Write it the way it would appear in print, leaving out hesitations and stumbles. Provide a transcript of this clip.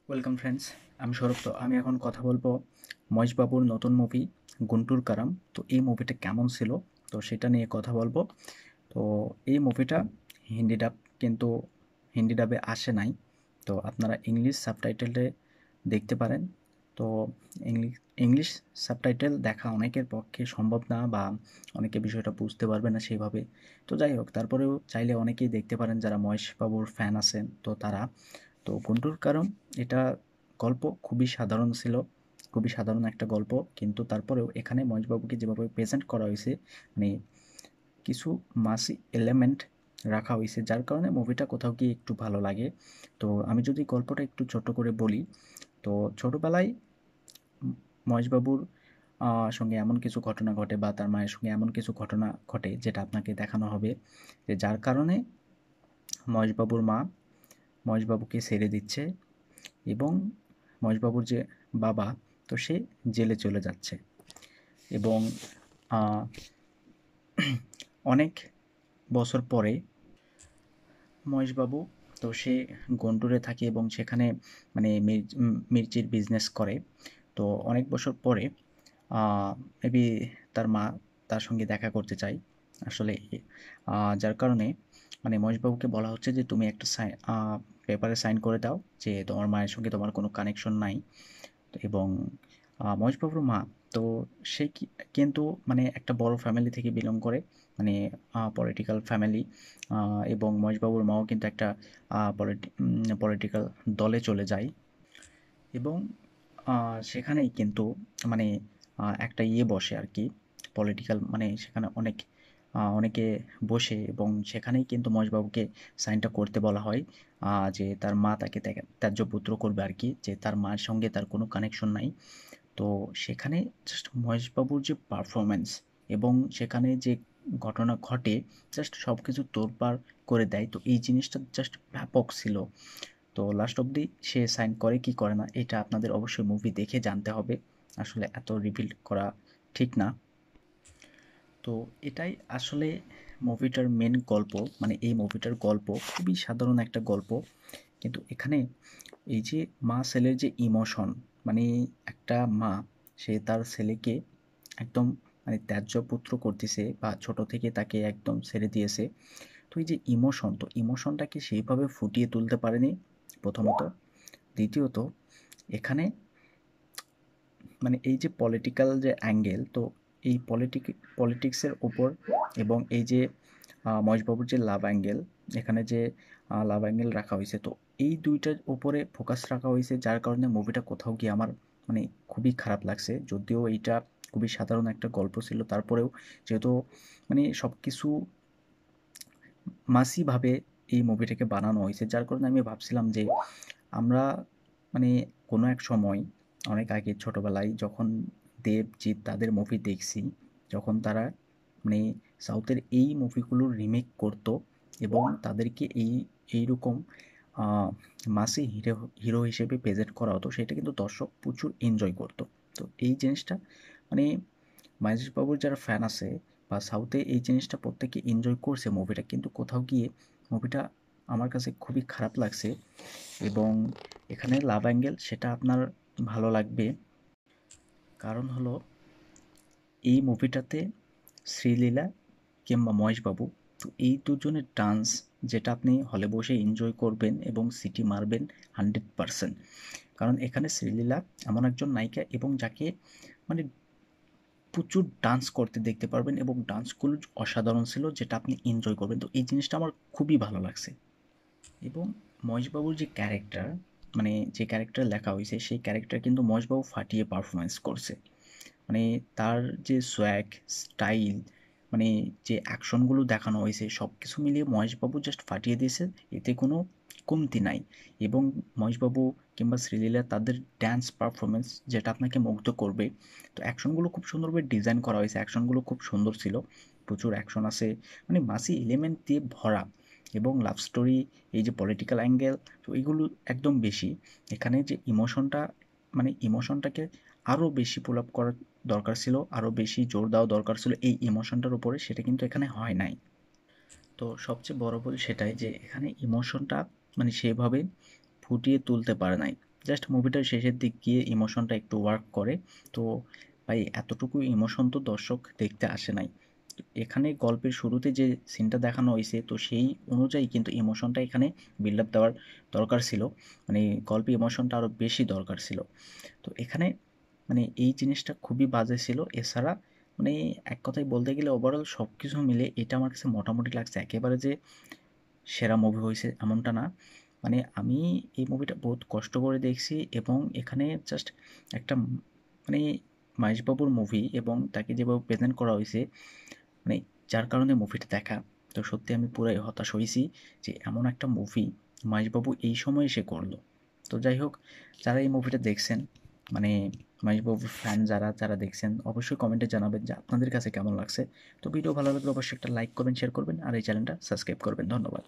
Welcome friends, আমি সৌরভ। তো আমি এখন কথা বলবো মহেশবাবুর নতুন মুভি গুন্টুর কারাম। তো এই মুভিটা কেমন ছিল, তো সেটা নিয়ে কথা বলবো। তো এই মুভিটা হিন্দি ডাব, কিন্তু হিন্দি ডাবে আসে নাই। তো আপনারা ইংলিশ সাবটাইটেলে দেখতে পারেন। তো ইংলিশ ইংলিশ সাবটাইটেল দেখা অনেকের পক্ষে সম্ভব না, বা অনেকে বিষয়টা বুঝতে পারবে না সেইভাবে। তো যাই হোক, তারপরেও চাইলে অনেকেই দেখতে পারেন যারা মহেশবাবুর ফ্যান আছেন। তো তারা, তো গুন্টুর কারণ এটা গল্প খুবই সাধারণ ছিল, খুবই সাধারণ একটা গল্প। কিন্তু তারপরেও এখানে মহেশবাবুকে যেভাবে প্রেজেন্ট করা হয়েছে, মানে কিছু মাসি এলিমেন্ট রাখা হয়েছে, যার কারণে মুভিটা কোথাও গিয়ে একটু ভালো লাগে। তো আমি যদি গল্পটা একটু ছোট করে বলি, তো ছোটবেলায় মহেশবাবুর সঙ্গে এমন কিছু ঘটনা ঘটে, বা তার মায়ের সঙ্গে এমন কিছু ঘটনা ঘটে যেটা আপনাকে দেখানো হবে, যে যার কারণে মহেশবাবুর মা মহেশবাবুকে ছেড়ে দিচ্ছে, এবং মহেশবাবুর যে বাবা, তো সে জেলে চলে যাচ্ছে। এবং আহ, অনেক বছর পরে মহেশবাবু, তো সে গন্টুরে থাকে এবং সেখানে মানে মির্চির বিজনেস করে। তো অনেক বছর পরে মেবি তার মা তার সঙ্গে দেখা করতে চায় আসলে। যার কারণে মানে মহেশবাবুকে বলা হচ্ছে যে তুমি একটা পেপারে সাইন করে দাও যে তোমার মায়ের সঙ্গে তোমার কোনো কানেকশন নাই। তো এবং মহেশবাবুর মা, তো সে কিন্তু মানে একটা বড় ফ্যামিলি থেকে বিলং করে, মানে পলিটিক্যাল ফ্যামিলি। এবং মহেশবাবুর মাও কিন্তু একটা পলিটিক্যাল দলে চলে যায়। এবং সেখানেই কিন্তু মানে একটা ইয়ে বসে আর কি, পলিটিক্যাল, মানে সেখানে অনেকে বসে, এবং সেখানেই কিন্তু মহেশবাবুকে সাইনটা করতে বলা হয়, যে তার মা তাকে ত্যায্য পুত্র করবে আর কি, যে তার মার সঙ্গে তার কোনো কানেকশন নাই। তো সেখানে জাস্ট মহেশবাবুর যে পারফরম্যান্স, এবং সেখানে যে ঘটনা ঘটে, জাস্ট সব কিছু তোড়পাড় করে দেয়। তো এই জিনিসটা জাস্ট ব্যাপক ছিল। তো লাস্ট অবধি সে সাইন করে কি করে না, এটা আপনাদের অবশ্যই মুভি দেখে জানতে হবে। আসলে এত রিভিল করা ঠিক না। তো এটাই আসলে মুভিটার মেন গল্প। মানে এই মুভিটার গল্প খুবই সাধারণ একটা গল্প, কিন্তু এখানে এই যে মা ছেলের যে ইমোশন, মানে একটা মা, সে তার ছেলেকে একদম মানে ত্যায্য পুত্র করতেছে, বা ছোট থেকে তাকে একদম ছেড়ে দিয়েছে। তো এই যে ইমোশন, তো ইমোশনটাকে সেইভাবে ফুটিয়ে তুলতে পারেনি প্রথমত। দ্বিতীয়ত, এখানে মানে এই যে পলিটিক্যাল যে অ্যাঙ্গেল, তো এই পলিটিক্সের ওপর, এবং এই যে মহেশবাবুর যে লাভ অ্যাঙ্গেল, এখানে যে লাভ অ্যাঙ্গেল রাখা হয়েছে, তো এই দুইটার উপরে ফোকাস রাখা হয়েছে, যার কারণে মুভিটা কোথাও গিয়ে আমার মানে খুবই খারাপ লাগছে। যদিও এইটা খুবই সাধারণ একটা গল্প ছিল, তারপরেও যেহেতু মানে সব কিছু মাসিভাবে এই মুভিটাকে বানানো হয়েছে, যার কারণে আমি ভাবছিলাম যে আমরা মানে কোনো এক সময় অনেক আগে ছোটবেলায় যখন দেবজিৎ তাদের মুভি দেখছি, যখন তারা মানে সাউথের এই মুভিগুলোর রিমেক করতো, এবং তাদেরকে এইরকম মাসি হিরো হিরো হিসেবে প্রেজেন্ট করা হতো, সেটা কিন্তু দর্শক প্রচুর এনজয় করতো। তো এই জিনিসটা মানে মহেশ বাবুর যারা ফ্যান আছে, বা সাউথে এই জিনিসটা প্রত্যেকে এনজয় করছে মুভিটা, কিন্তু কোথাও গিয়ে মুভিটা আমার কাছে খুবই খারাপ লাগছে। এবং এখানে লাভ অ্যাঙ্গেল সেটা আপনার ভালো লাগবে, কারণ হলো এই মুভিটাতে শ্রীলীলা কিংবা মহেশবাবু, তো এই দুজনের ডান্স, যেটা আপনি হলে বসে এনজয় করবেন এবং সিটি মারবেন 100%। কারণ এখানে শ্রীলীলা এমন একজন নায়িকা, এবং যাকে মানে প্রচুর ডান্স করতে দেখতে পারবেন, এবং ডান্সগুলো অসাধারণ ছিল, যেটা আপনি এনজয় করবেন। তো এই জিনিসটা আমার খুবই ভালো লাগছে। এবং মহেশবাবুর যে ক্যারেক্টার, মানে যে ক্যারেক্টার লেখা হয়েছে, সেই ক্যারেক্টার কিন্তু মহেশবাবু ফাটিয়ে পারফরমেন্স করছে। মানে তার যে সোয়াগ, স্টাইল, মানে যে অ্যাকশনগুলো দেখানো হয়েছে, সব কিছু মিলিয়ে মহেশবাবু জাস্ট ফাটিয়ে দিয়েছে, এতে কোনো কমতি নাই। এবং মহেশবাবু কিংবা শ্রীলীলা তাদের ড্যান্স পারফরমেন্স, যেটা আপনাকে মুগ্ধ করবে। তো অ্যাকশনগুলো খুব সুন্দরভাবে ডিজাইন করা হয়েছে, অ্যাকশনগুলো খুব সুন্দর ছিল, প্রচুর অ্যাকশন আছে, মানে মাসি এলিমেন্ট দিয়ে ভরা। এবং লাভ স্টোরি, এই যে পলিটিক্যাল অ্যাঙ্গেল, তো এইগুলো একদম বেশি। এখানে যে ইমোশনটা, মানে ইমোশনটাকে আরও বেশি পুল আপ করার দরকার ছিল, আরও বেশি জোর দেওয়া দরকার ছিল এই ইমোশনটার উপরে, সেটা কিন্তু এখানে হয় নাই। তো সবচেয়ে বড় ভুল সেটাই, যে এখানে ইমোশনটা মানে সেভাবে ফুটিয়ে তুলতে পারে নাই। জাস্ট মুভিটার শেষের দিক গিয়ে ইমোশনটা একটু ওয়ার্ক করে। তো ভাই এতটুকু ইমোশন তো দর্শক দেখতে আসে নাই। এখানে গল্পের শুরুতে যে সিনটা দেখানো হইছে তো সেই অনুযায়ী কিন্তু ইমোশনটা এখানে বিল্ড আপ দেওয়ার দরকার ছিল। মানে গল্পে ইমোশনটা আরও বেশি দরকার ছিল। তো এখানে মানে এই জিনিসটা খুবই বাজে ছিল। এছাড়া মানে এক কথায় বলতে গেলে ওভারঅল সব কিছু মিলে এটা আমার কাছে মোটামুটি লাগছে। একেবারে যে সেরা মুভি হইছে এমনটা না। মানে আমি এই মুভিটা বহুত কষ্ট করে দেখছি এবং এখানে জাস্ট একটা মানে মাহেশবাবুর মুভি এবং তাকে যেভাবে প্রেজেন্ট করা হইছে মানে যার কারণে মুভিটা দেখা। তো সত্যি আমি পুরাই হতাশ হইছি যে এমন একটা মুভি মাহেশবাবু এই সময়ে এসে করলো। তো যাই হোক, যারা এই মুভিটা দেখছেন মানে মাহেশবাবুর ফ্যান যারা দেখছেন অবশ্যই কমেন্টে জানাবেন যে আপনাদের কাছে কেমন লাগছে। তো ভিডিও ভালো লাগলে অবশ্যই একটা লাইক করবেন, শেয়ার করবেন আর এই চ্যানেলটা সাবস্ক্রাইব করবেন। ধন্যবাদ।